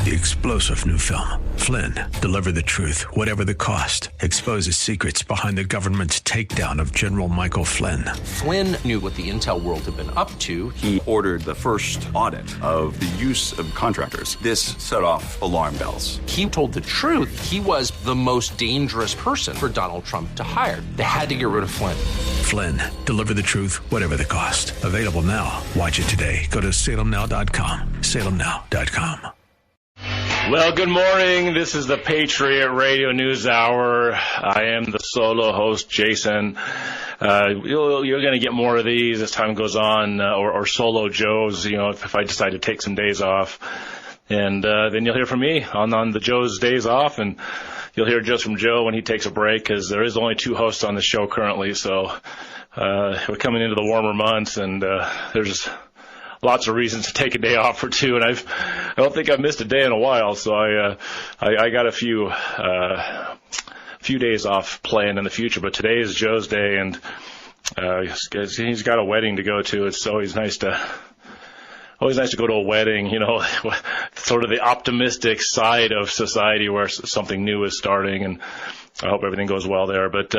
The explosive new film, Flynn, deliver the truth, whatever the cost, exposes secrets behind the government's takedown of General Michael Flynn. Flynn knew what the intel world had been up to. He ordered the first audit of the use of contractors. This set off alarm bells. He told the truth. He was the most dangerous person for Donald Trump to hire. They had to get rid of Flynn. Flynn, deliver the truth, whatever the cost. Available now. Watch it today. Go to salemnow.com. salemnow.com. Well, good morning. This is the Patriot Radio News Hour. I am the solo host, Jason. You're going to get more of these as time goes on, or solo Joes, if I decide to take some days off. And then you'll hear from me on the Joe's days off, and you'll hear just from Joe when he takes a break, because there is only 2 hosts on the show currently. So we're coming into the warmer months, and there's lots of reasons to take a day off or two, and I don't think I've missed a day in a while, so I got a few days off planned in the future. But today is Joe's day, and he's got a wedding to go to. It's always nice to go to a wedding, sort of the optimistic side of society where something new is starting, and I hope everything goes well there. But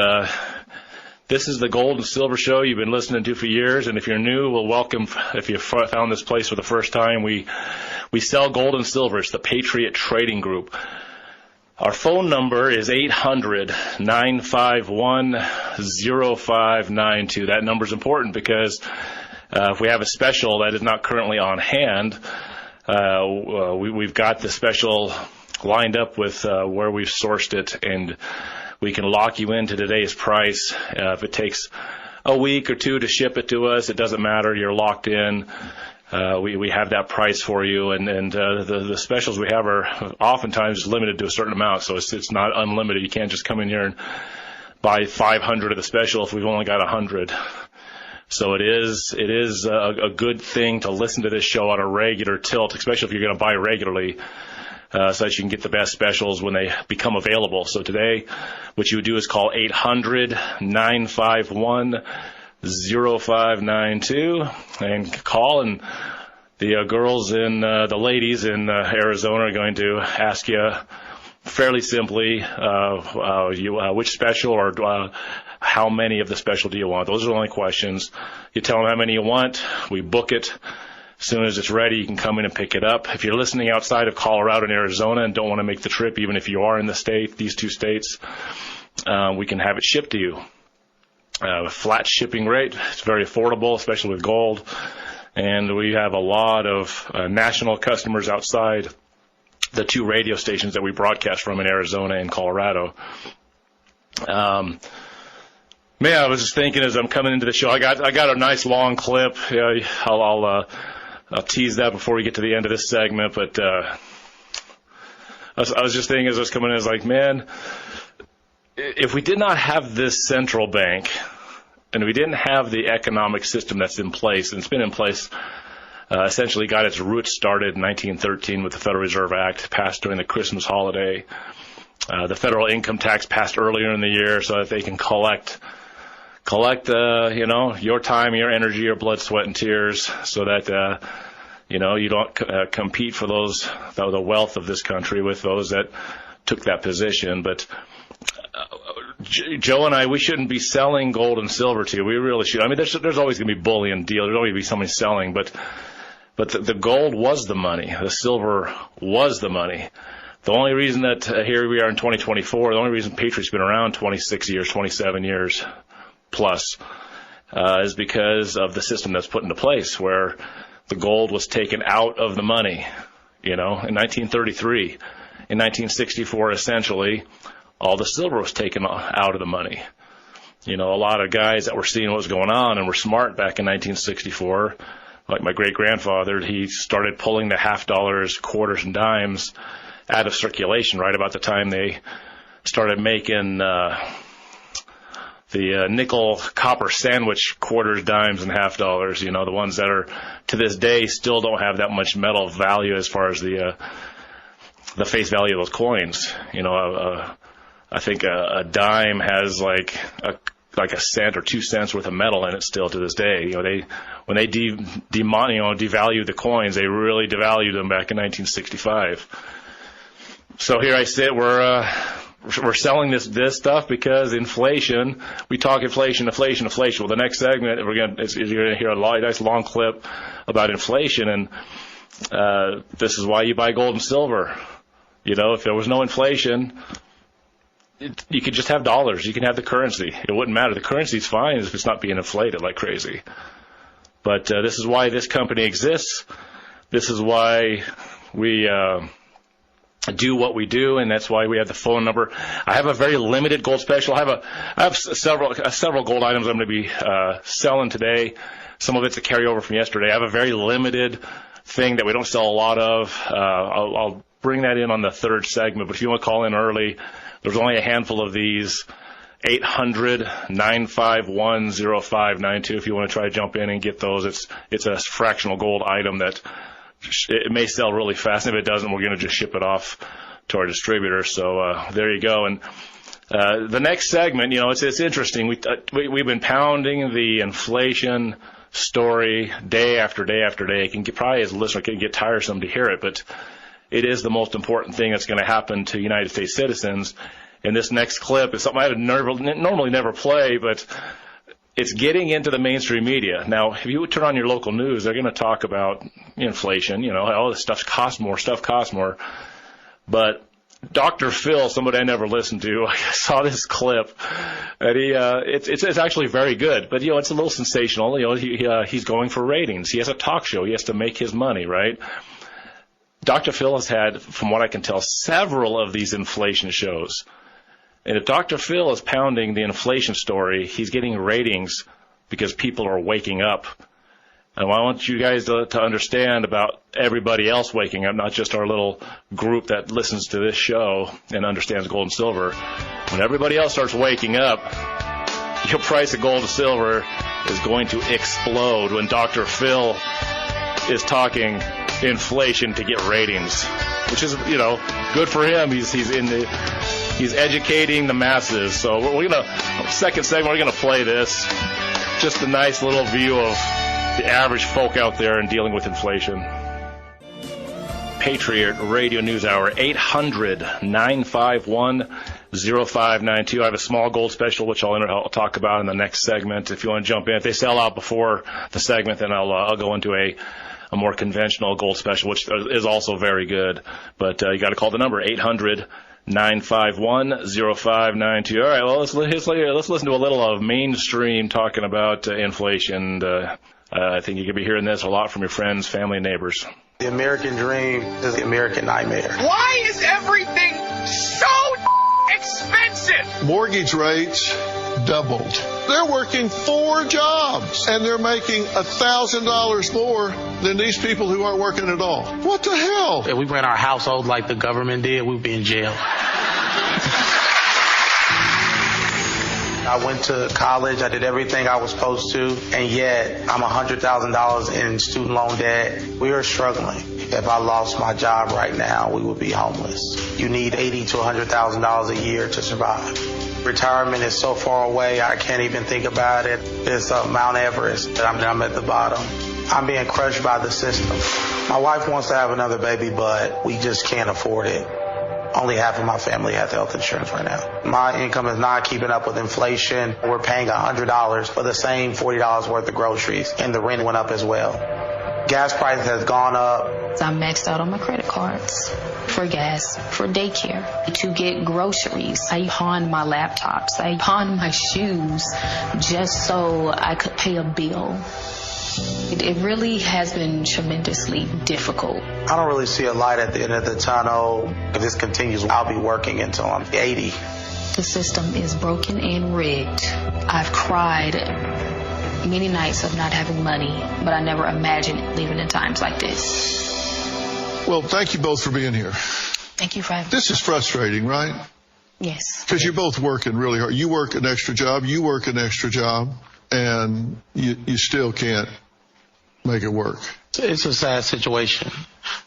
this is the Gold and Silver Show you've been listening to for years, and if you're new, well, welcome. If you found this place for the first time, we sell gold and silver. It's the Patriot Trading Group. Our phone number is 800-951-0592. That number is important because if we have a special that is not currently on hand, we've got the special lined up with where we've sourced it, and we can lock you into today's price. If it takes a week or 2 to ship it to us, it doesn't matter. You're locked in. We have that price for you, and the specials we have are oftentimes limited to a certain amount, so it's not unlimited. You can't just come in here and buy 500 of the special if we've only got 100. So it is a good thing to listen to this show on a regular tilt, especially if you're going to buy regularly, so that you can get the best specials when they become available. So today, what you would do is call 800-951-0592 and call, and the the ladies in Arizona are going to ask you fairly simply which special or how many of the special do you want. Those are the only questions. You tell them how many you want. We book it. As soon as it's ready, you can come in and pick it up. If you're listening outside of Colorado and Arizona and don't want to make the trip, even if you are in these 2 states, we can have it shipped to you. Flat shipping rate. It's very affordable, especially with gold. And we have a lot of national customers outside the 2 radio stations that we broadcast from in Arizona and Colorado. I was just thinking as I'm coming into the show, I got a nice long clip. I'll tease that before we get to the end of this segment. But I was just thinking as I was coming in, I was like, man, if we did not have this central bank and we didn't have the economic system that's in place, and it's been in place, essentially got its roots started in 1913 with the Federal Reserve Act passed during the Christmas holiday. The federal income tax passed earlier in the year so that they can collect your time, your energy, your blood, sweat, and tears, so that you don't compete for the wealth of this country with those that took that position. But Joe and I, we shouldn't be selling gold and silver to you. We really should. I mean, there's always going to be bullion deals. There's always going to be somebody selling, but the gold was the money. The silver was the money. The only reason that here we are in 2024, the only reason Patriot's been around 26 years, 27 years plus, is because of the system that's put into place where the gold was taken out of the money. In 1933, in 1964, essentially, all the silver was taken out of the money. A lot of guys that were seeing what was going on and were smart back in 1964, like my great-grandfather, he started pulling the half dollars, quarters, and dimes out of circulation right about the time they started making the nickel copper sandwich quarters, dimes, and half dollars, the ones that are to this day still don't have that much metal value as far as the face value of those coins. I think a dime has like like a cent or 2 cents worth of metal in it still to this day. When they devalued the coins, they really devalued them back in 1965. So here I sit, we're selling this stuff because inflation. We talk inflation. Well, the next segment you're going to hear a nice long clip about inflation, and this is why you buy gold and silver. If there was no inflation, you could just have dollars. You can have the currency. It wouldn't matter. The currency's fine if it's not being inflated like crazy. But this is why this company exists. This is why we do what we do, and that's why we have the phone number. I have a very limited gold special. I have several gold items I'm going to be selling today. Some of it's a carryover from yesterday. I have a very limited thing that we don't sell a lot of. I'll bring that in on the third segment, but if you want to call in early, there's only a handful of these. 800-951-0592 if you want to try to jump in and get those. It's a fractional gold item that it may sell really fast. And if it doesn't, we're going to just ship it off to our distributor. So there you go. And the next segment, it's interesting. We've been pounding the inflation story day after day after day. Probably as a listener can get tiresome to hear it, but it is the most important thing that's going to happen to United States citizens. And this next clip is something I would normally never play, but it's getting into the mainstream media. Now, if you turn on your local news, they're going to talk about inflation, all this stuff costs more. But Dr. Phil, somebody I never listened to, I saw this clip, and it's actually very good. But, it's a little sensational. He's going for ratings. He has a talk show. He has to make his money, right? Dr. Phil has had, from what I can tell, several of these inflation shows. And if Dr. Phil is pounding the inflation story, he's getting ratings because people are waking up. And I want you guys to understand about everybody else waking up, not just our little group that listens to this show and understands gold and silver. When everybody else starts waking up, your price of gold and silver is going to explode when Dr. Phil is talking inflation to get ratings, which is, good for him. He's educating the masses. So we're gonna, second segment, we're gonna play this. Just a nice little view of the average folk out there and dealing with inflation. Patriot Radio News Hour, 800-951-0592. I have a small gold special, which I'll talk about in the next segment. If you want to jump in, if they sell out before the segment, then I'll go into a more conventional gold special, which is also very good. But you got to call the number, 800-951-0592. All right, well, let's listen to a little of mainstream talking about inflation. I think you could be hearing this a lot from your friends, family, and neighbors. The American dream is the American nightmare. Why is everything so expensive? Mortgage rates doubled. They're working 4 jobs, and they're making $1,000 more than these people who aren't working at all. What the hell? If we ran our household like the government did, we'd be in jail. I went to college. I did everything I was supposed to, and yet I'm $100,000 in student loan debt. We are struggling. If I lost my job right now, we would be homeless. You need $80,000 to $100,000 a year to survive. Retirement is so far away, I can't even think about it. It's Mount Everest, and I'm at the bottom. I'm being crushed by the system. My wife wants to have another baby, but we just can't afford it. Only half of my family has health insurance right now. My income is not keeping up with inflation. We're paying $100 for the same $40 worth of groceries, and the rent went up as well. Gas prices has gone up. I'm maxed out on my credit cards for gas, for daycare, to get groceries. I pawned my laptops. I pawned my shoes just so I could pay a bill. It really has been tremendously difficult. I don't really see a light at the end of the tunnel. If this continues, I'll be working until I'm 80. The system is broken and rigged. I've cried many nights of not having money, but I never imagined leaving in times like this. Well, thank you both for being here. Thank you for having me. This is frustrating, right? Yes. Because you're both working really hard. You work an extra job, you work an extra job, and you still can't make it work. It's a sad situation.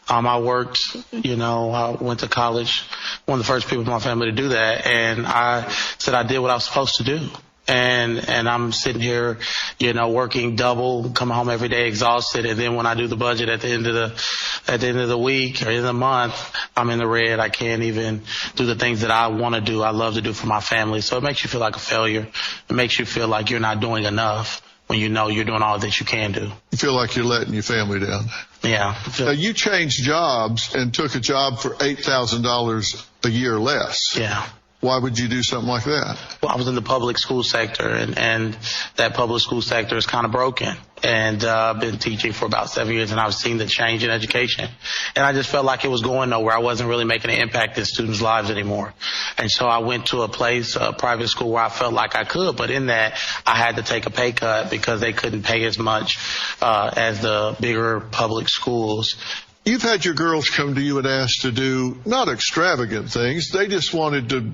I worked, I went to college, one of the first people in my family to do that, and I said I did what I was supposed to do. And I'm sitting here, working double, come home every day exhausted. And then when I do the budget at the end of the week or end of the month, I'm in the red. I can't even do the things that I want to do. I love to do for my family. So it makes you feel like a failure. It makes you feel like you're not doing enough when you know you're doing all that you can do. You feel like you're letting your family down. Yeah. Now, you changed jobs and took a job for $8,000 a year less. Yeah. Why would you do something like that? Well, I was in the public school sector, and that public school sector is kind of broken. And I've been teaching for about 7 years, and I've seen the change in education. And I just felt like it was going nowhere. I wasn't really making an impact in students' lives anymore. And so I went to a private school where I felt like I could. But in that, I had to take a pay cut because they couldn't pay as much as the bigger public schools. You've had your girls come to you and ask to do not extravagant things. They just wanted to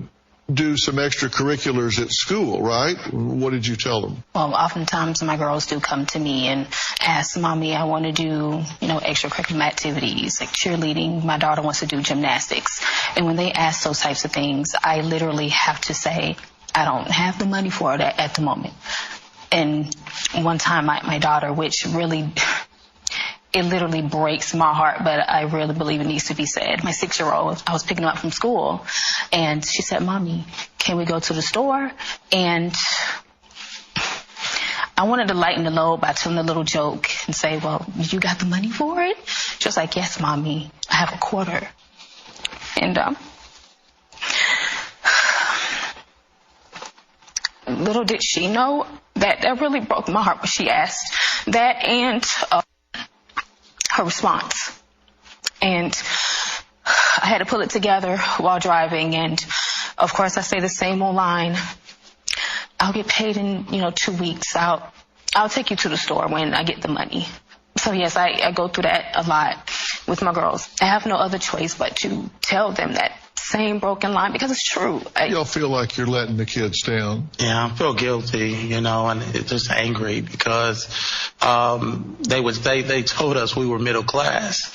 do some extracurriculars at school, right? What did you tell them? Well, oftentimes my girls do come to me and ask, Mommy, I want to do, extracurricular activities like cheerleading. My daughter wants to do gymnastics. And when they ask those types of things, I literally have to say, I don't have the money for it at the moment. And one time my daughter, which really... It literally breaks my heart, but I really believe it needs to be said. My 6-year-old, I was picking her up from school, and she said, Mommy, can we go to the store? And I wanted to lighten the load by telling a little joke and say, well, you got the money for it? She was like, yes, Mommy, I have a quarter. And little did she know that really broke my heart when she asked that, and her response. And I had to pull it together while driving. And of course I say the same old line. I'll get paid in, 2 weeks. I'll take you to the store when I get the money. So yes, I go through that a lot with my girls. I have no other choice but to tell them that same broken line because it's true. Y'all feel like you're letting the kids down? Yeah, I feel guilty, and just angry because they told us we were middle class.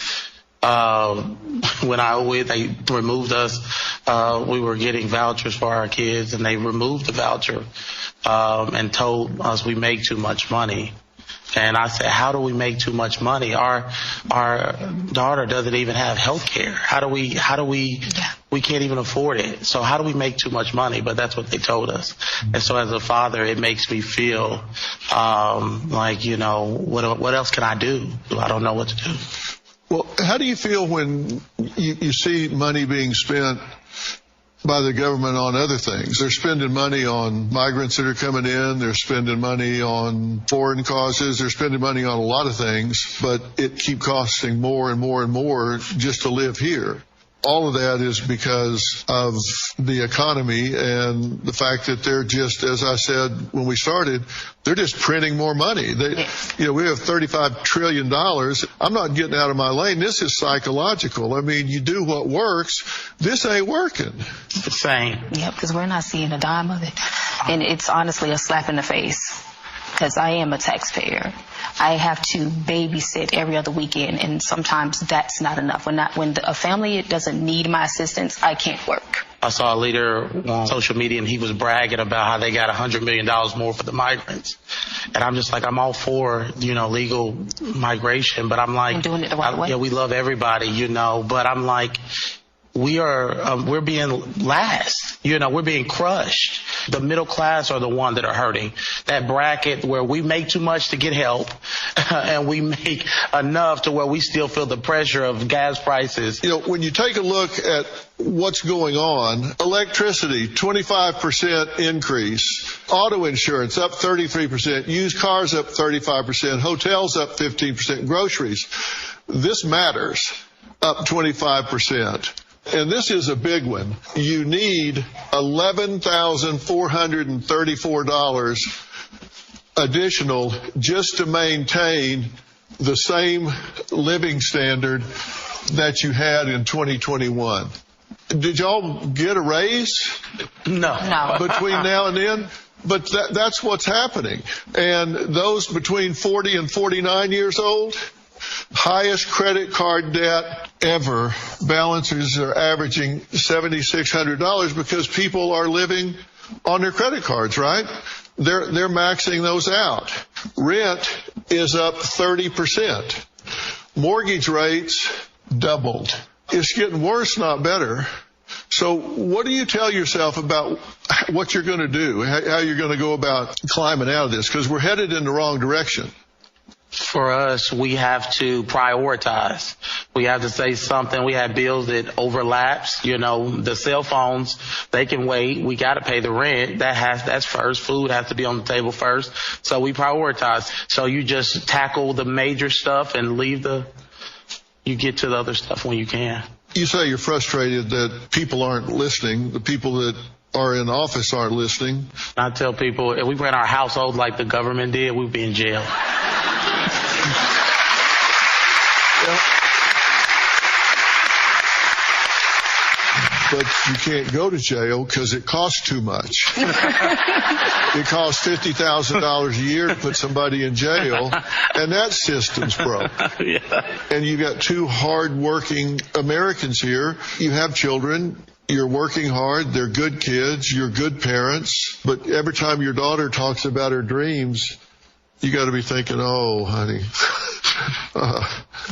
When they removed us, we were getting vouchers for our kids, and they removed the voucher and told us we make too much money. And I said, how do we make too much money? Our daughter doesn't even have health care. We can't even afford it. So how do we make too much money? But that's what they told us. And so as a father, it makes me feel like, what else can I do? I don't know what to do. Well, how do you feel when you see money being spent by the government on other things? They're spending money on migrants that are coming in. They're spending money on foreign causes. They're spending money on a lot of things, but it keeps costing more and more and more just to live here. All of that is because of the economy and the fact that they're just, as I said when we started, they're just printing more money. We have $35 trillion. I'm not getting out of my lane. This is psychological. I mean, you do what works. This ain't working. It's the same. Yeah, because we're not seeing a dime of it. And it's honestly a slap in the face because I am a taxpayer. I have to babysit every other weekend, and sometimes that's not enough. When a family doesn't need my assistance, I can't work. I saw a leader on social media, and he was bragging about how they got $100 million more for the migrants. And I'm just like, I'm all for, legal migration, but I'm like, and doing it the right way. Yeah, we love everybody, but I'm like, we're being last. We're being crushed. The middle class are the one that are hurting. That bracket where we make too much to get help and we make enough to where we still feel the pressure of gas prices. When you take a look at what's going on, electricity, 25% increase, auto insurance up 33%, used cars up 35%, hotels up 15%, groceries. This matters, up 25%. And this is a big one. You need $11,434 additional just to maintain the same living standard that you had in 2021. Did y'all get a raise? No. Between now and then? But that's what's happening. And those between 40 and 49 years old, highest credit card debt ever. Balances are averaging $7,600 because people are living on their credit cards, right? they're maxing those out. Rent is up 30%. Mortgage rates doubled. It's getting worse, not better. So what do you tell yourself about what you're going to do, how you're going to go about climbing out of this? Because we're headed in the wrong direction. For us, we have to prioritize. We have to say something. We have bills that overlaps. You know, the cell phones, they can wait. We got to pay the rent. That's first. Food has to be on the table first. So we prioritize. So you just tackle the major stuff and you get to the other stuff when you can. You say you're frustrated that people aren't listening. The people that are in office aren't listening. I tell people, if we ran our household like the government did, we'd be in jail. But you can't go to jail because it costs too much. It costs $50,000 a year to put somebody in jail, and that system's broke. Yeah. And you got two hard-working Americans here. You have children. You're working hard. They're good kids. You're good parents. But every time your daughter talks about her dreams, you got to be thinking, oh, honey.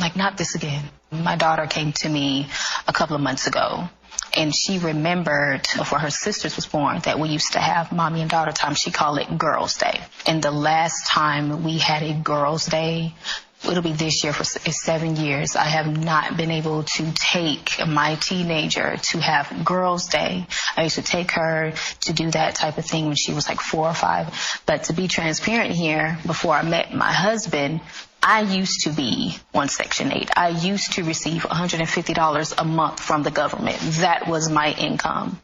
Like, not this again. My daughter came to me a couple of months ago, and she remembered before her sisters was born that we used to have mommy and daughter time. She called it Girls' Day. And the last time we had a Girls' Day, it'll be this year for 7 years, I have not been able to take my teenager to have Girls' Day. I used to take her to do that type of thing when she was like 4 or 5. But to be transparent here, before I met my husband, I used to be on Section 8. I used to receive $150 a month from the government. That was my income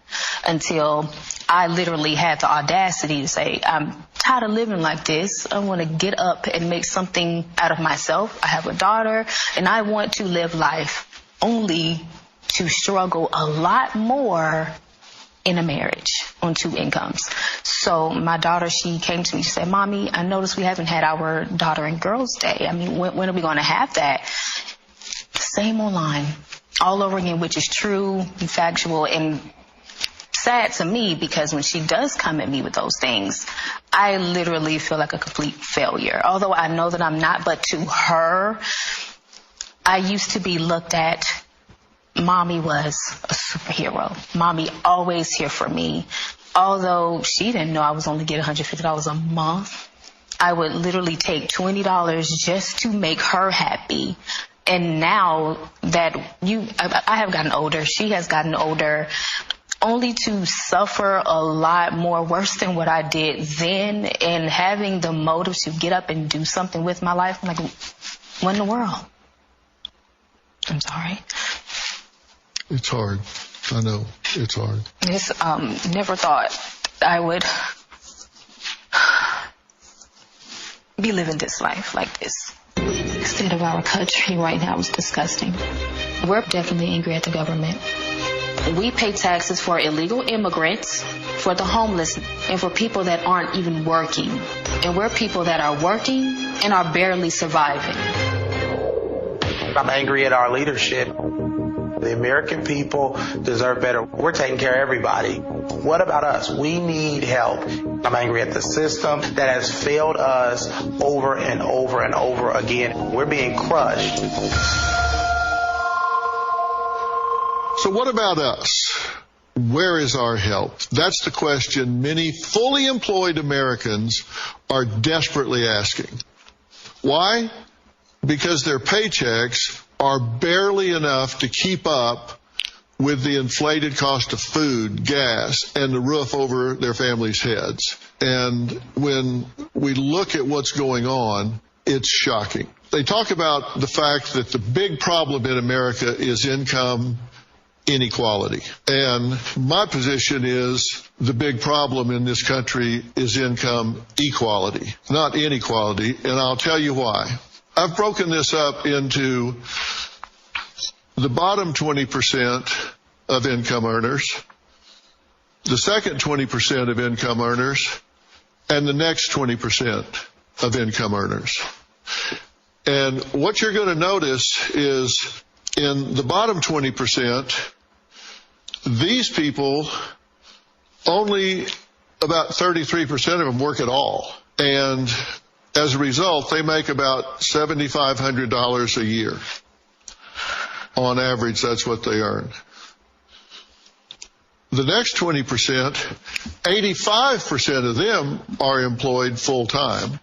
until I literally had the audacity to say, I'm tired of living like this. I want to get up and make something out of myself. I have a daughter, and I want to live life only to struggle a lot more in a marriage on 2 incomes. So my daughter, she came to me, she said, Mommy, I noticed we haven't had our daughter and girls' day. I mean, when are we going to have that? Same old line all over again, which is true and factual and sad to me, because when she does come at me with those things, I literally feel like a complete failure. Although I know that I'm not, but to her, I used to be looked at, Mommy was a superhero. Mommy always here for me. Although she didn't know I was only getting $150 a month, I would literally take $20 just to make her happy. And now that I have gotten older, she has gotten older, only to suffer a lot more worse than what I did then, and having the motive to get up and do something with my life. I'm like, what in the world? I'm sorry. It's hard. I know. It's hard. Never thought I would be living this life like this. The state of our country right now is disgusting. We're definitely angry at the government. We pay taxes for illegal immigrants, for the homeless, and for people that aren't even working. And we're people that are working and are barely surviving. I'm angry at our leadership. The American people deserve better. We're taking care of everybody. What about us? We need help. I'm angry at the system that has failed us over and over and over again. We're being crushed. So what about us? Where is our help? That's the question many fully employed Americans are desperately asking. Why? Because their paychecks are barely enough to keep up with the inflated cost of food, gas, and the roof over their families' heads. And when we look at what's going on, it's shocking. They talk about the fact that the big problem in America is income inequality. And my position is the big problem in this country is income equality, not inequality, and I'll tell you why. I've broken this up into the bottom 20% of income earners, the second 20% of income earners, and the next 20% of income earners. And what you're going to notice is in the bottom 20%, these people only about 33% of them work at all. And as a result, they make about $7,500 a year. On average, that's what they earn. The next 20%, 85% of them are employed full-time,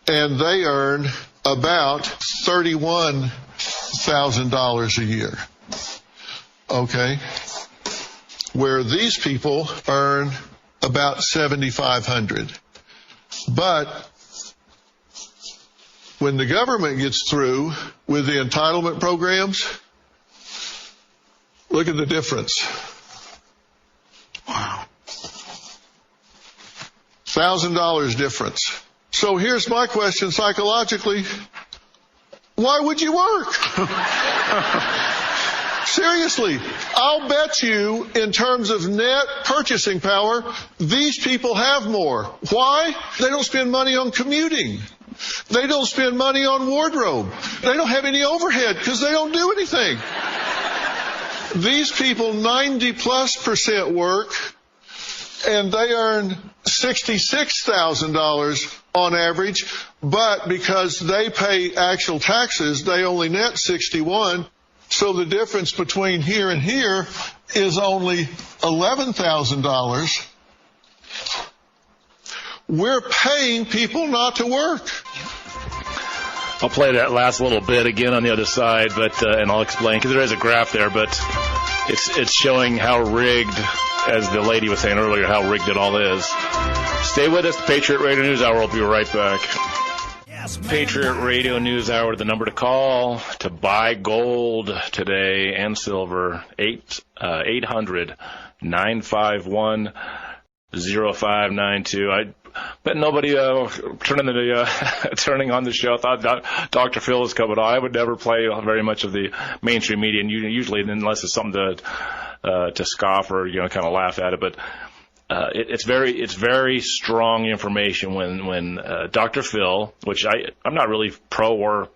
and they earn about $31,000 a year. Okay? Where these people earn about $7,500. But when the government gets through with the entitlement programs, look at the difference. Wow. $1,000 difference. So here's my question psychologically. Why would you work? Seriously, I'll bet you in terms of net purchasing power, these people have more. Why? They don't spend money on commuting. They don't spend money on wardrobe. They don't have any overhead because they don't do anything. These people, 90+% work, and they earn $66,000 on average, but because they pay actual taxes, they only net $61,000. So the difference between here and here is only $11,000. We're paying people not to work. I'll play that last little bit again on the other side, but and I'll explain, because there is a graph there, but it's showing how rigged, as the lady was saying earlier, how rigged it all is. Stay with us. The Patriot Radio News Hour. We'll be right back. Patriot Radio News Hour, the number to call to buy gold today and silver, 800-951-0592. I bet nobody turning on the show thought Dr. Phil was coming on. I would never play very much of the mainstream media, and usually, unless it's something to scoff or kind of laugh at it, but it's very strong information when Dr. Phil, which I'm not really pro or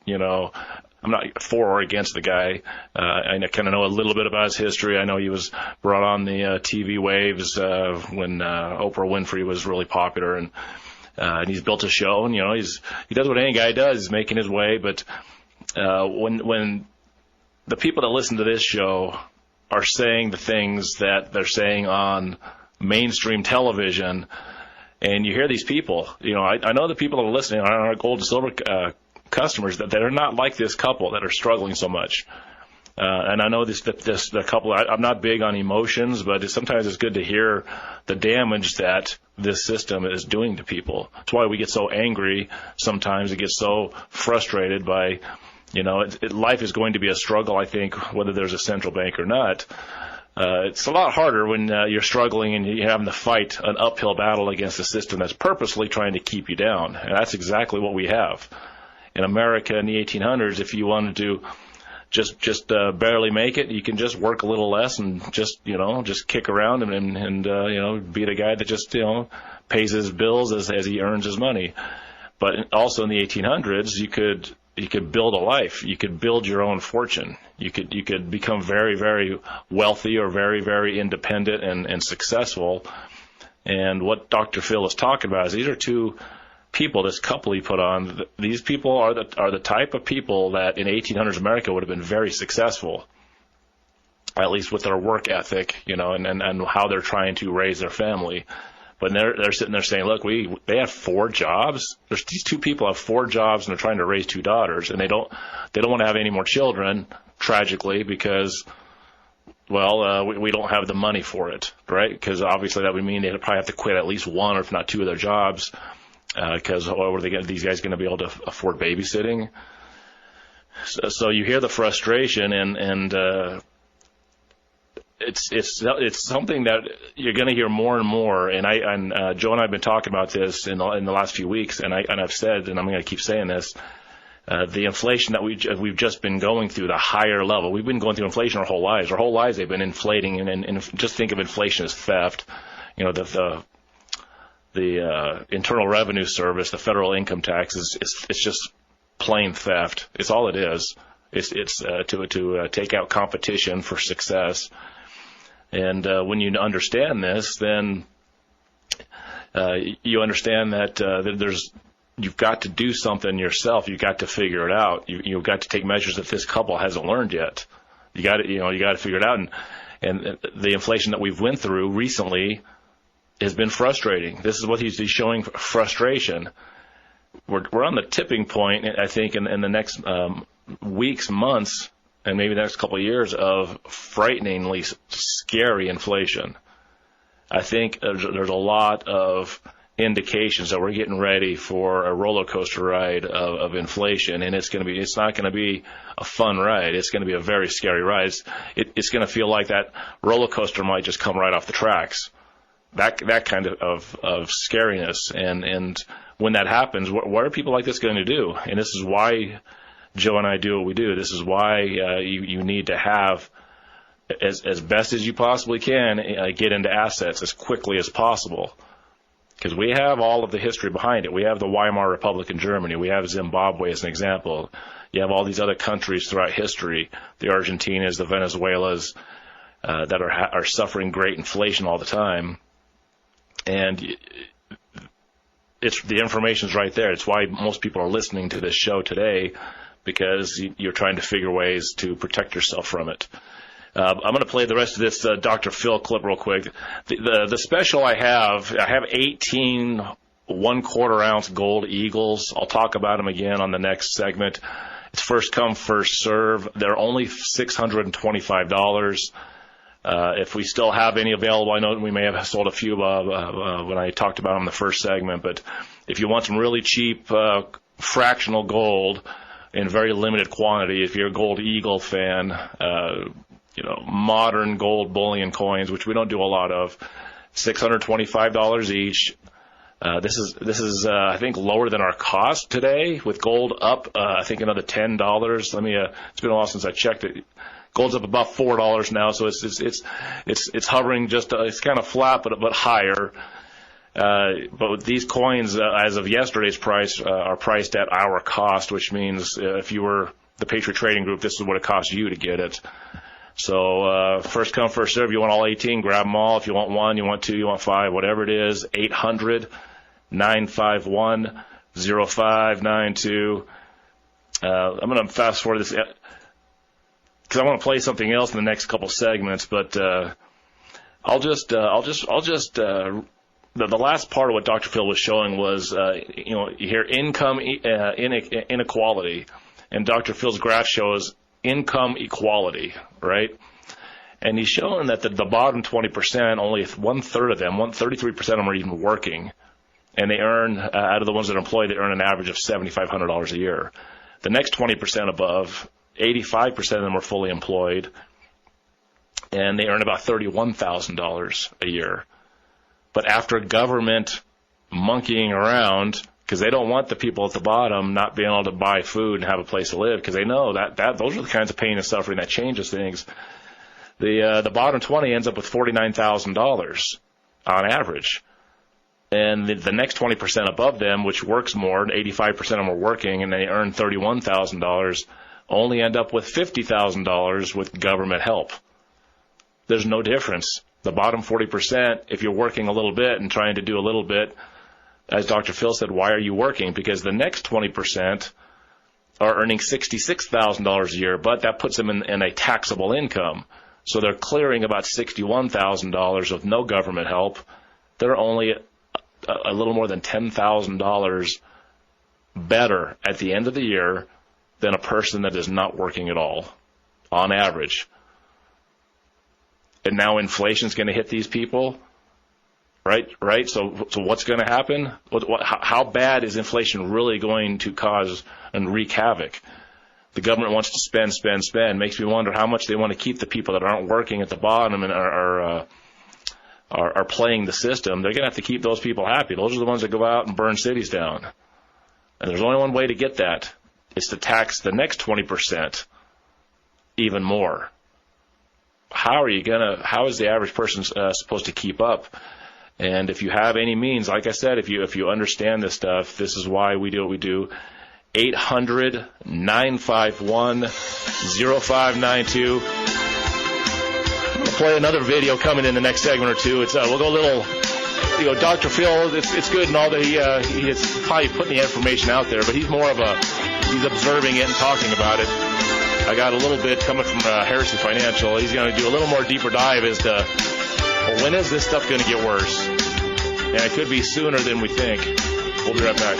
I'm not for or against the guy. I kind of know a little bit about his history. I know he was brought on the TV waves when Oprah Winfrey was really popular, and he's built a show, and he does what any guy does, he's making his way. But when the people that listen to this show are saying the things that they're saying on mainstream television, and you hear these people, I know the people that are listening are our gold and silver customers, that they're not like this couple that are struggling so much. And I know the couple, I'm not big on emotions, but sometimes it's good to hear the damage that this system is doing to people. That's why we get so angry sometimes. It gets so frustrated by, life is going to be a struggle, I think, whether there's a central bank or not. It's a lot harder when you're struggling and you're having to fight an uphill battle against a system that's purposely trying to keep you down. And that's exactly what we have. In America in the 1800s, if you wanted to just barely make it, you can just work a little less and just kick around and be the guy that just, pays his bills as he earns his money. But also in the 1800s, you could build a life. You could build your own fortune. You could become very, very wealthy or very, very independent and successful. And what Dr. Phil is talking about is these are two people, this couple he put on. These people are the type of people that in 1800s America would have been very successful, at least with their work ethic, and how they're trying to raise their family. But they're sitting there saying, look, they have 4 jobs. These two people have 4 jobs, and they're trying to raise 2 daughters, and they don't want to have any more children, tragically, because, we don't have the money for it, right? Because obviously that would mean they'd probably have to quit at least 1 or if not 2 of their jobs, because are these guys going to be able to afford babysitting? So you hear the frustration, and it's something that you're going to hear more and more. And Joe and I have been talking about this in the last few weeks, and I've said, and I'm going to keep saying this, the inflation that we've just been going through, the higher level. We've been going through inflation our whole lives. Our whole lives they've been inflating, and just think of inflation as theft. The Internal Revenue Service, the federal income tax, it's just plain theft. It's all it is. It's to take out competition for success. And when you understand this, then you understand that you've got to do something yourself. You've got to figure it out. You've got to take measures that this couple hasn't learned yet. You got to figure it out. And the inflation that we've went through recently has been frustrating. This is what he's showing, frustration. We're on the tipping point, I think, in the next weeks, months, and maybe the next couple of years of frighteningly scary inflation. I think there's a lot of indications that we're getting ready for a roller coaster ride of inflation, and it's not going to be a fun ride. It's going to be a very scary ride. It's going to feel like that roller coaster might just come right off the tracks. That kind of scariness, and when that happens, what are people like this going to do? And this is why Joe and I do what we do. This is why you need to have, as best as you possibly can, get into assets as quickly as possible. Because we have all of the history behind it. We have the Weimar Republic in Germany. We have Zimbabwe as an example. You have all these other countries throughout history, the Argentinas, the Venezuelas, that are suffering great inflation all the time. And the information's right there. It's why most people are listening to this show today, because you're trying to figure ways to protect yourself from it. I'm going to play the rest of this Dr. Phil clip real quick. The special I have 18 1/4 ounce gold eagles. I'll talk about them again on the next segment. It's first come, first serve. They're only $625. If we still have any available, I know we may have sold a few when I talked about them in the first segment, but if you want some really cheap fractional gold in very limited quantity, if you're a Gold Eagle fan, modern gold bullion coins, which we don't do a lot of, $625 each. This is I think lower than our cost today, with gold up I think another $10. It's been a while since I checked it. Gold's up about $4 now, so it's hovering just it's kind of flat but higher. But these coins, as of yesterday's price, are priced at our cost, which means if you were the Patriot Trading Group, this is what it costs you to get it. So first come, first serve. You want all 18, grab them all. If you want 1, you want 2, you want 5, whatever it is. 800-951-0592. I'm going to fast forward this because I want to play something else in the next couple segments, but the last part of what Dr. Phil was showing was, you hear income inequality, and Dr. Phil's graph shows income equality, right? And he's showing that the bottom 20%, only 1/3 of them, 33% of them are even working, and they earn, out of the ones that are employed, they earn an average of $7,500 a year. The next 20% above, 85% of them are fully employed, and they earn about $31,000 a year. But after government monkeying around, because they don't want the people at the bottom not being able to buy food and have a place to live, because they know that those are the kinds of pain and suffering that changes things. The bottom 20 ends up with $49,000 on average. And the next 20% above them, which works more, 85% of them are working, and they earn $31,000, only end up with $50,000 with government help. There's no difference. The bottom 40%, if you're working a little bit and trying to do a little bit, as Dr. Phil said, why are you working? Because the next 20% are earning $66,000 a year, but that puts them in a taxable income. So they're clearing about $61,000 with no government help. They're only a little more than $10,000 better at the end of the year than a person that is not working at all, on average. And now inflation's going to hit these people, right? So what's going to happen? How bad is inflation really going to cause and wreak havoc? The government wants to spend. Makes me wonder how much they want to keep the people that aren't working at the bottom and are playing the system. They're going to have to keep those people happy. Those are the ones that go out and burn cities down. And there's only one way to get that. It's to tax the next 20% even more. How is the average person supposed to keep up? And if you have any means, like I said, if you understand this stuff, this is why we do what we do. 800-951-0592. I'm going to play another video coming in the next segment or two. We'll go a little Dr. Phil, it's good and all that he is probably putting the information out there, but he's more of he's observing it and talking about it. I got a little bit coming from Harrison Financial. He's going to do a little more deeper dive as to when is this stuff going to get worse? And it could be sooner than we think. We'll be right back.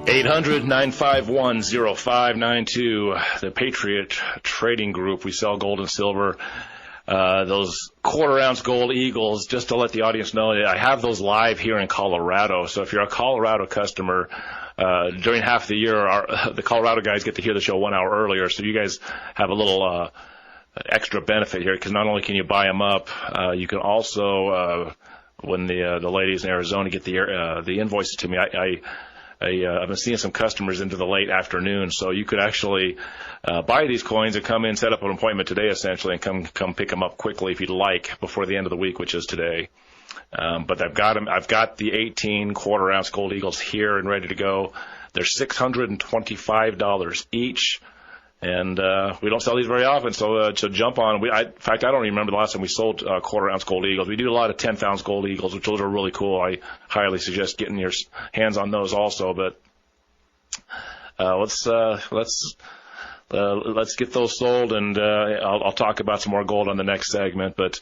800-951-0592, the Patriot Trading Group. We sell gold and silver. Those quarter-ounce gold eagles, just to let the audience know, I have those live here in Colorado. So if you're a Colorado customer, during half of the year, the Colorado guys get to hear the show 1 hour earlier. So you guys have a little extra benefit here, because not only can you buy them up, you can also, when the ladies in Arizona get the invoices to me, I've been seeing some customers into the late afternoon, so you could actually buy these coins and come in, set up an appointment today, essentially, and come pick them up quickly if you'd like before the end of the week, which is today. But I've got them. I've got the 18 quarter-ounce gold eagles here and ready to go. They're $625 each, and we don't sell these very often, so jump on. In fact, I don't remember the last time we sold quarter-ounce gold eagles. We do a lot of 10th-ounce gold eagles, which those are really cool. I highly suggest getting your hands on those also. But let's get those sold, and I'll talk about some more gold on the next segment. But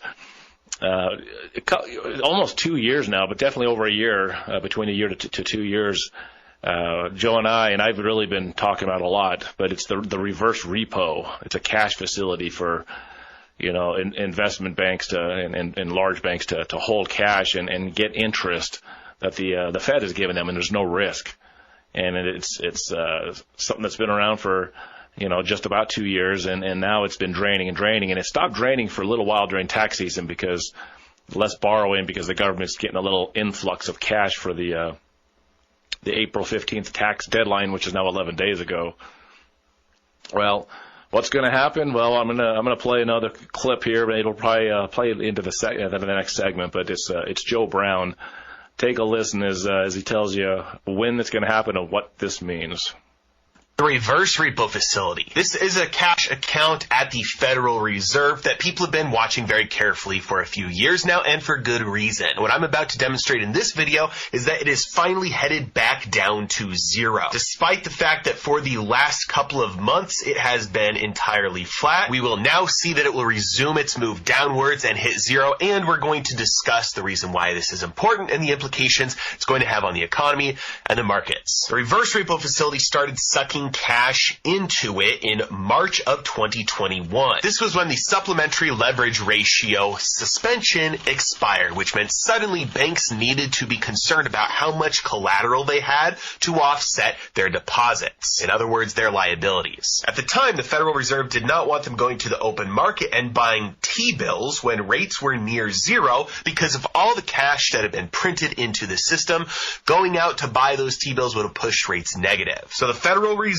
almost 2 years now, but definitely over a year, between a year to 2 years. Joe and I've really been talking about a lot, but it's the reverse repo. It's a cash facility for, investment banks and large banks to hold cash and get interest that the Fed has given them, and there's no risk. And it's something that's been around for, just about 2 years, and now it's been draining, and it stopped draining for a little while during tax season because less borrowing, because the government's getting a little influx of cash for the April 15th tax deadline, which is now 11 days ago. Well, what's going to happen? Well, I'm gonna play another clip here, but it'll probably play into the next segment. But it's Joe Brown. Take a listen as he tells you when it's going to happen and what this means. The reverse repo facility. This is a cash account at the Federal Reserve that people have been watching very carefully for a few years now, and for good reason. What I'm about to demonstrate in this video is that it is finally headed back down to zero. Despite the fact that for the last couple of months it has been entirely flat, we will now see that it will resume its move downwards and hit zero, and we're going to discuss the reason why this is important and the implications it's going to have on the economy and the markets. The reverse repo facility started sucking cash into it in March of 2021. This was when the supplementary leverage ratio suspension expired, which meant suddenly banks needed to be concerned about how much collateral they had to offset their deposits. In other words, their liabilities. At the time, the Federal Reserve did not want them going to the open market and buying T-bills when rates were near zero because of all the cash that had been printed into the system. Going out to buy those T-bills would have pushed rates negative. So the Federal Reserve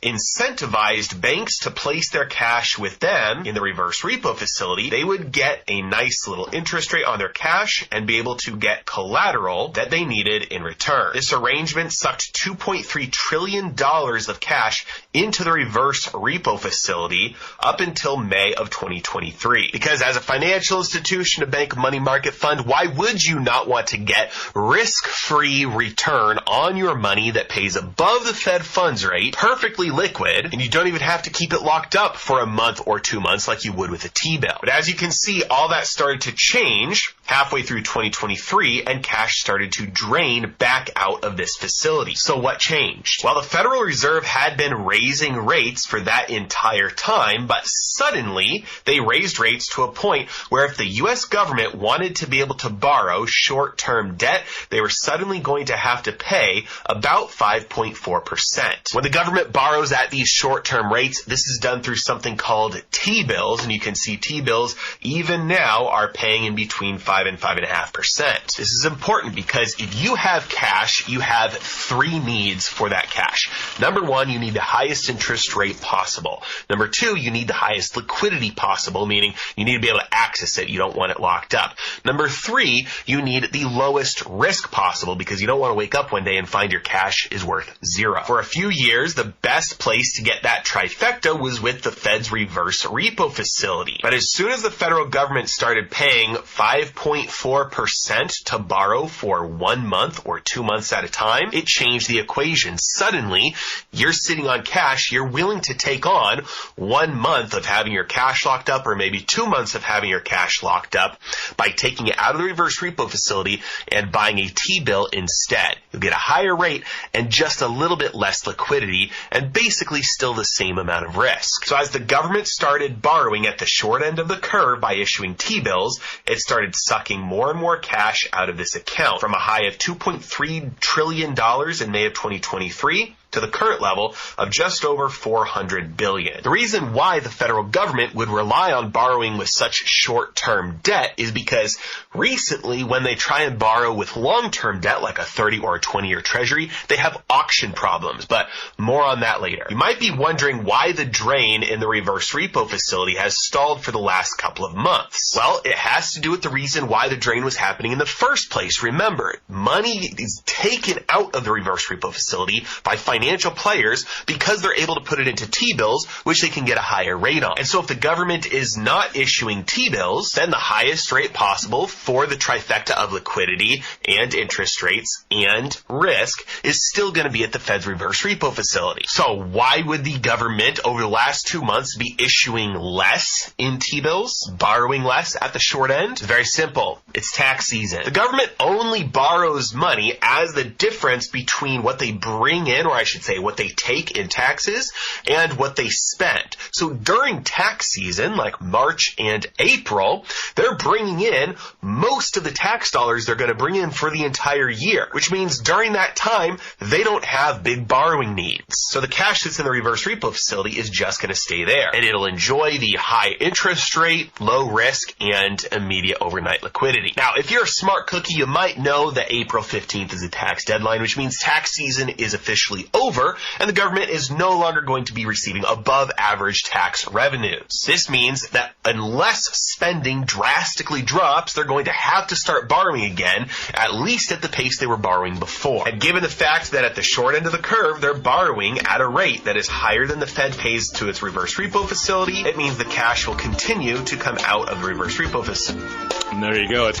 incentivized banks to place their cash with them in the reverse repo facility. They would get a nice little interest rate on their cash and be able to get collateral that they needed in return. This arrangement sucked $2.3 trillion of cash into the reverse repo facility up until May of 2023. Because as a financial institution, a bank money market fund, why would you not want to get risk-free return on your money that pays above the Fed funds rate, perfectly liquid, and you don't even have to keep it locked up for a month or 2 months like you would with a T-bill. But as you can see, all that started to change halfway through 2023, and cash started to drain back out of this facility. So what changed? Well, the Federal Reserve had been raising rates for that entire time, but suddenly they raised rates to a point where if the U.S. government wanted to be able to borrow short-term debt, they were suddenly going to have to pay about 5.4%. When the government borrows at these short-term rates, this is done through something called T-bills, and you can see T-bills even now are paying in between 5 and 5.5%. This is important because if you have cash, you have three needs for that cash. Number one, you need the highest interest rate possible. Number two, you need the highest liquidity possible, meaning you need to be able to access it. You don't want it locked up. Number three, you need the lowest risk possible because you don't want to wake up one day and find your cash is worth zero. For a few years, the best place to get that trifecta was with the Fed's reverse repo facility. But as soon as the federal government started paying 5.4% 2.4% to borrow for 1 month or 2 months at a time, it changed the equation. Suddenly, you're sitting on cash, you're willing to take on 1 month of having your cash locked up or maybe 2 months of having your cash locked up by taking it out of the reverse repo facility and buying a T-bill instead. You'll get a higher rate and just a little bit less liquidity and basically still the same amount of risk. So as the government started borrowing at the short end of the curve by issuing T-bills, it started sucking more and more cash out of this account from a high of $2.3 trillion in May of 2023 to the current level of just over $400 billion. The reason why the federal government would rely on borrowing with such short-term debt is because recently when they try and borrow with long-term debt like a 30 or a 20-year treasury, they have auction problems, but more on that later. You might be wondering why the drain in the reverse repo facility has stalled for the last couple of months. Well, it has to do with the reason why the drain was happening in the first place. Remember, money is taken out of the reverse repo facility by financial players because they're able to put it into T-bills, which they can get a higher rate on. And so if the government is not issuing T-bills, then the highest rate possible for the trifecta of liquidity and interest rates and risk is still going to be at the Fed's reverse repo facility. So why would the government over the last 2 months be issuing less in T-bills, borrowing less at the short end? It's very simple. It's tax season. The government only borrows money as the difference between what they bring in, or I should say what they take in taxes, and what they spend. So during tax season, like March and April, they're bringing in most of the tax dollars they're going to bring in for the entire year, which means during that time, they don't have big borrowing needs. So the cash that's in the reverse repo facility is just going to stay there, and it'll enjoy the high interest rate, low risk, and immediate overnight liquidity. Now, if you're a smart cookie, you might know that April 15th is the tax deadline, which means tax season is officially over, and the government is no longer going to be receiving above average tax revenues. This means that unless spending drastically drops, they're going to have to start borrowing again, at least at the pace they were borrowing before. And given the fact that at the short end of the curve, they're borrowing at a rate that is higher than the Fed pays to its reverse repo facility, it means the cash will continue to come out of the reverse repo facility. And there you go.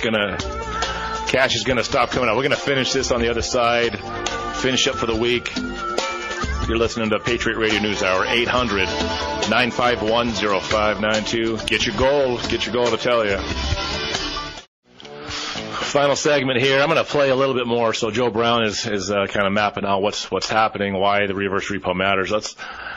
Cash is going to stop coming out. We're going to finish this on the other side, finish up for the week. You're listening to Patriot Radio News Hour, 800-951-0592. Get your gold, I tell you. Final segment here. I'm going to play a little bit more. So Joe Brown is kind of mapping out what's happening, why the reverse repo matters.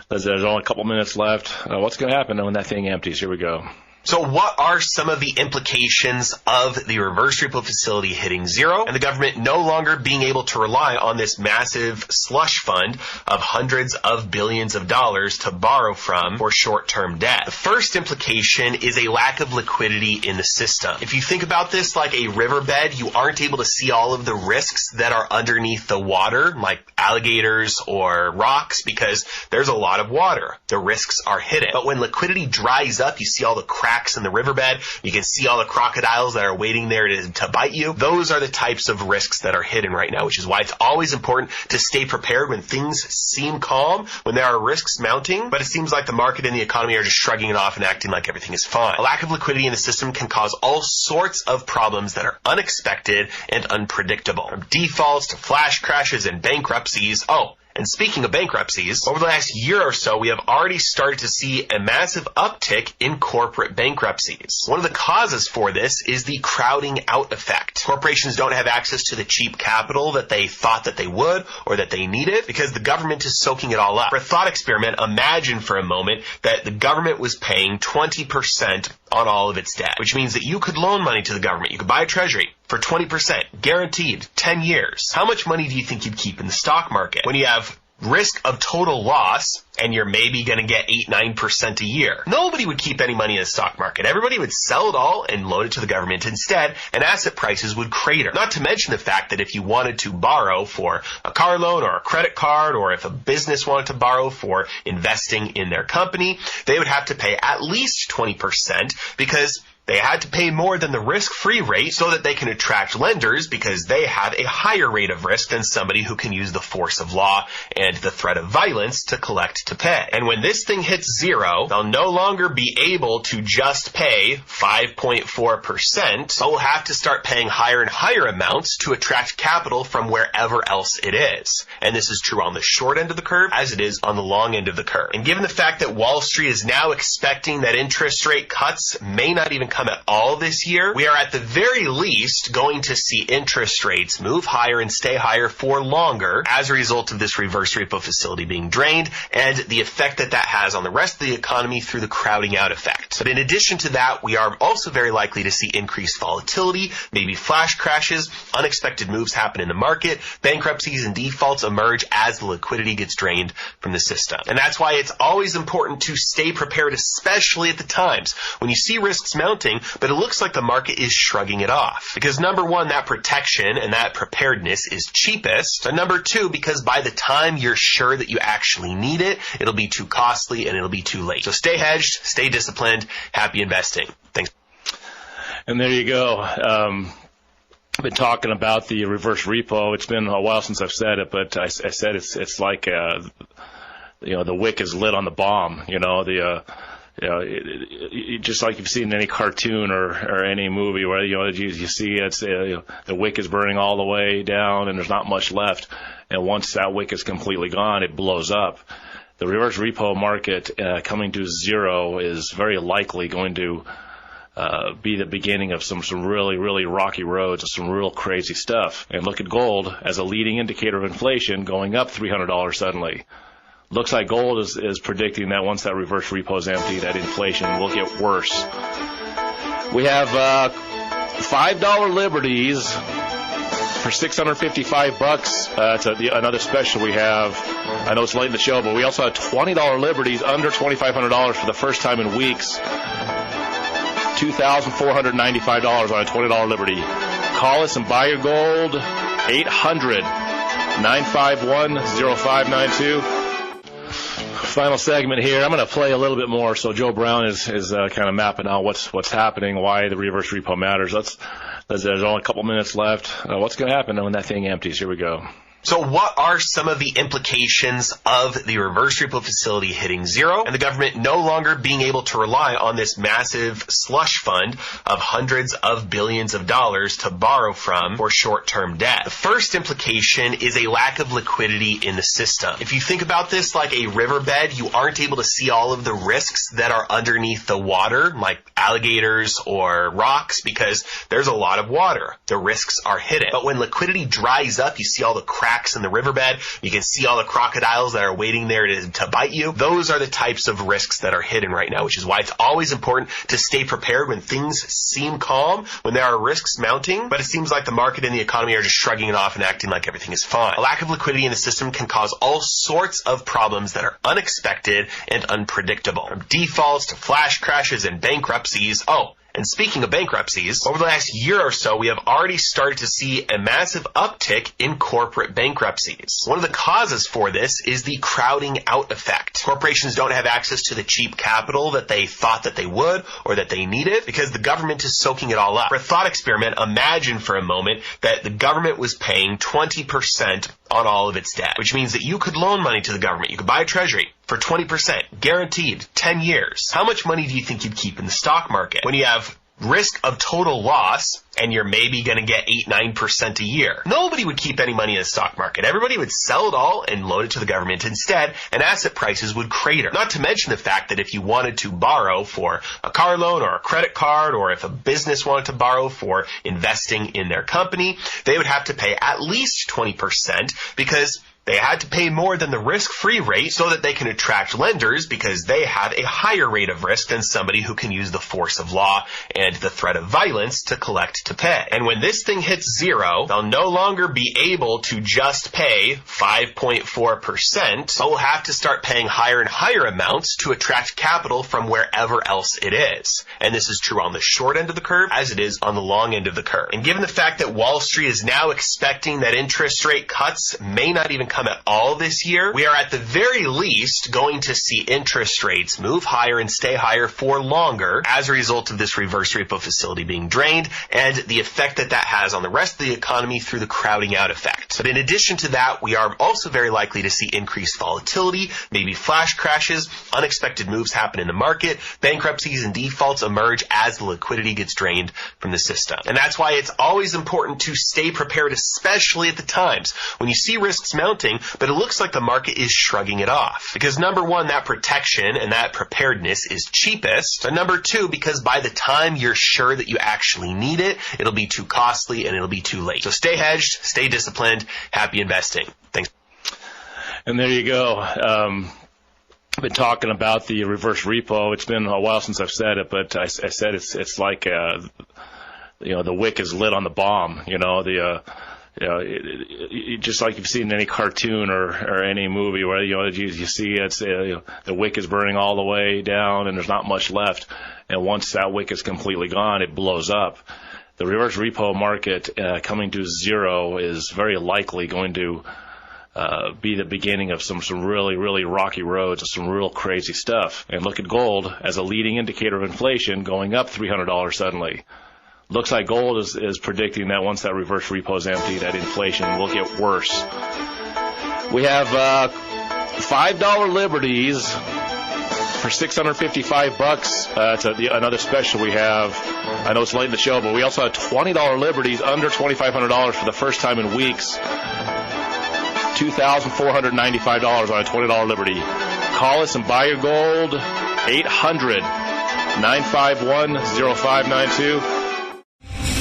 There's only a couple minutes left. What's going to happen when that thing empties? Here we go. So what are some of the implications of the reverse repo facility hitting zero and the government no longer being able to rely on this massive slush fund of hundreds of billions of dollars to borrow from for short-term debt? The first implication is a lack of liquidity in the system. If you think about this like a riverbed, you aren't able to see all of the risks that are underneath the water, like alligators or rocks, because there's a lot of water. The risks are hidden. But when liquidity dries up, you see all the cracks in the riverbed. You can see all the crocodiles that are waiting there to bite you. Those are the types of risks that are hidden right now, which is why it's always important to stay prepared when things seem calm, when there are risks mounting, but it seems like the market and the economy are just shrugging it off and acting like everything is fine. A lack of liquidity in the system can cause all sorts of problems that are unexpected and unpredictable, from defaults to flash crashes and bankruptcies. And speaking of bankruptcies, over the last year or so, we have already started to see a massive uptick in corporate bankruptcies. One of the causes for this is the crowding out effect. Corporations don't have access to the cheap capital that they thought that they would or that they needed because the government is soaking it all up. For a thought experiment, imagine for a moment that the government was paying 20% on all of its debt, which means that you could loan money to the government. You could buy a treasury for 20%, guaranteed, 10 years. How much money do you think you'd keep in the stock market when you have risk of total loss and you're maybe going to get 8-9% a year? Nobody would keep any money in the stock market. Everybody would sell it all and loan it to the government instead, and asset prices would crater. Not to mention the fact that if you wanted to borrow for a car loan or a credit card, or if a business wanted to borrow for investing in their company, they would have to pay at least 20% because They had to pay more than the risk-free rate so that they can attract lenders because they have a higher rate of risk than somebody who can use the force of law and the threat of violence to collect to pay. And when this thing hits zero, they'll no longer be able to just pay 5.4%, but will have to start paying higher and higher amounts to attract capital from wherever else it is. And this is true on the short end of the curve as it is on the long end of the curve. And given the fact that Wall Street is now expecting that interest rate cuts may not even come at all this year, we are at the very least going to see interest rates move higher and stay higher for longer as a result of this reverse repo facility being drained and the effect that that has on the rest of the economy through the crowding out effect. But in addition to that, we are also very likely to see increased volatility, maybe flash crashes, unexpected moves happen in the market, bankruptcies and defaults emerge as the liquidity gets drained from the system. And that's why it's always important to stay prepared, especially at the times when you see risks mounting, but it looks like the market is shrugging it off. Because number one, that protection and that preparedness is cheapest. And number two, because by the time you're sure that you actually need it, it'll be too costly and it'll be too late. So stay hedged, stay disciplined, happy investing. Thanks. And there you go. I've been talking about the reverse repo. It's been a while since I've said it, but I said it's like the wick is lit on the bomb. Just like you've seen in any cartoon or any movie where you see it's the wick is burning all the way down and there's not much left, and once that wick is completely gone, it blows up. The reverse repo market coming to zero is very likely going to be the beginning of some really, really rocky roads and some real crazy stuff. And look at gold as a leading indicator of inflation going up $300 suddenly. Looks like gold is predicting that once that reverse repo is empty, that inflation will get worse. We have $5 Liberties for $655. That's another special we have. I know it's late in the show, but we also have $20 Liberties under $2,500 for the first time in weeks. $2,495 on a $20 Liberty. Call us and buy your gold. 800-951-0592. Final segment here. I'm going to play a little bit more. So Joe Brown is kind of mapping out what's happening, why the reverse repo matters. There's only a couple minutes left. What's going to happen when that thing empties? Here we go. So what are some of the implications of the reverse repo facility hitting zero and the government no longer being able to rely on this massive slush fund of hundreds of billions of dollars to borrow from for short-term debt? The first implication is a lack of liquidity in the system. If you think about this like a riverbed, you aren't able to see all of the risks that are underneath the water, like alligators or rocks, because there's a lot of water. The risks are hidden. But when liquidity dries up, you see all the cracks in the riverbed. You can see all the crocodiles that are waiting there to bite you. Those are the types of risks that are hidden right now, which is why it's always important to stay prepared when things seem calm, when there are risks mounting, but it seems like the market and the economy are just shrugging it off and acting like everything is fine. A lack of liquidity in the system can cause all sorts of problems that are unexpected and unpredictable, from defaults to flash crashes and bankruptcies. And speaking of bankruptcies, over the last year or so, we have already started to see a massive uptick in corporate bankruptcies. One of the causes for this is the crowding out effect. Corporations don't have access to the cheap capital that they thought that they would or that they needed because the government is soaking it all up. For a thought experiment, imagine for a moment that the government was paying 20% on all of its debt, which means that you could loan money to the government. You could buy a treasury for 20%, guaranteed, 10 years. How much money do you think you'd keep in the stock market when you have risk of total loss and you're maybe going to get 8-9% a year? Nobody would keep any money in the stock market. Everybody would sell it all and loan it to the government instead, and asset prices would crater. Not to mention the fact that if you wanted to borrow for a car loan or a credit card, or if a business wanted to borrow for investing in their company, they would have to pay at least 20% because they had to pay more than the risk-free rate so that they can attract lenders because they have a higher rate of risk than somebody who can use the force of law and the threat of violence to collect to pay. And when this thing hits zero, they'll no longer be able to just pay 5.4%, but will have to start paying higher and higher amounts to attract capital from wherever else it is. And this is true on the short end of the curve as it is on the long end of the curve. And given the fact that Wall Street is now expecting that interest rate cuts may not even come at all this year, we are at the very least going to see interest rates move higher and stay higher for longer as a result of this reverse repo facility being drained and the effect that that has on the rest of the economy through the crowding out effect. But in addition to that, we are also very likely to see increased volatility, maybe flash crashes, unexpected moves happen in the market, bankruptcies and defaults emerge as the liquidity gets drained from the system. And that's why it's always important to stay prepared, especially at the times when you see risks mounting, but it looks like the market is shrugging it off. Because number one, that protection and that preparedness is cheapest. And number two, because by the time you're sure that you actually need it, it'll be too costly and it'll be too late. So stay hedged, stay disciplined, happy investing. Thanks. And there you go. I've been talking about the reverse repo. It's been a while since I've said it, but I said it's like the wick is lit on the bomb. Just like you've seen in any cartoon or any movie where you see it's the wick is burning all the way down and there's not much left, and once that wick is completely gone, it blows up. The reverse repo market coming to zero is very likely going to be the beginning of some really, really rocky roads and some real crazy stuff. And look at gold as a leading indicator of inflation going up $300 suddenly. Looks like gold is predicting that once that reverse repo is empty, that inflation will get worse. We have $5 Liberties for $655. That's another special we have. I know it's late in the show, but we also have $20 Liberties under $2,500 for the first time in weeks. $2,495 on a $20 Liberty. Call us and buy your gold. 800-951-0592.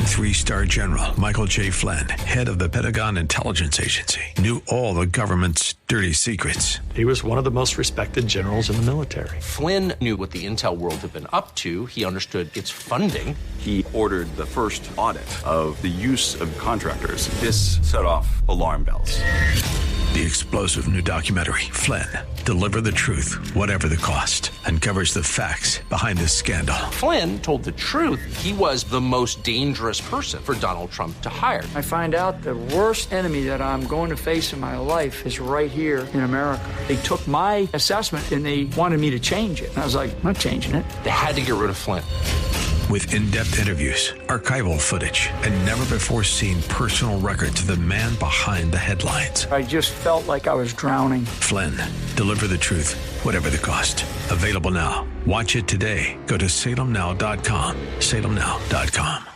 Three-star General Michael J. Flynn, head of the Pentagon Intelligence Agency, knew all the government's dirty secrets. He was one of the most respected generals in the military. Flynn knew what the intel world had been up to. He understood its funding. He ordered the first audit of the use of contractors. This set off alarm bells. The explosive new documentary, Flynn, Deliver the Truth, Whatever the Cost, uncovers the facts behind this scandal. Flynn told the truth. He was the most dangerous person for Donald Trump to hire. I find out the worst enemy that I'm going to face in my life is right here in America. They took my assessment and they wanted me to change it. And I was like, I'm not changing it. They had to get rid of Flynn. With in-depth interviews, archival footage, and never-before-seen personal records of the man behind the headlines. I just felt like I was drowning. Flynn, Deliver the Truth, Whatever the Cost. Available now. Watch it today. Go to salemnow.com. salemnow.com.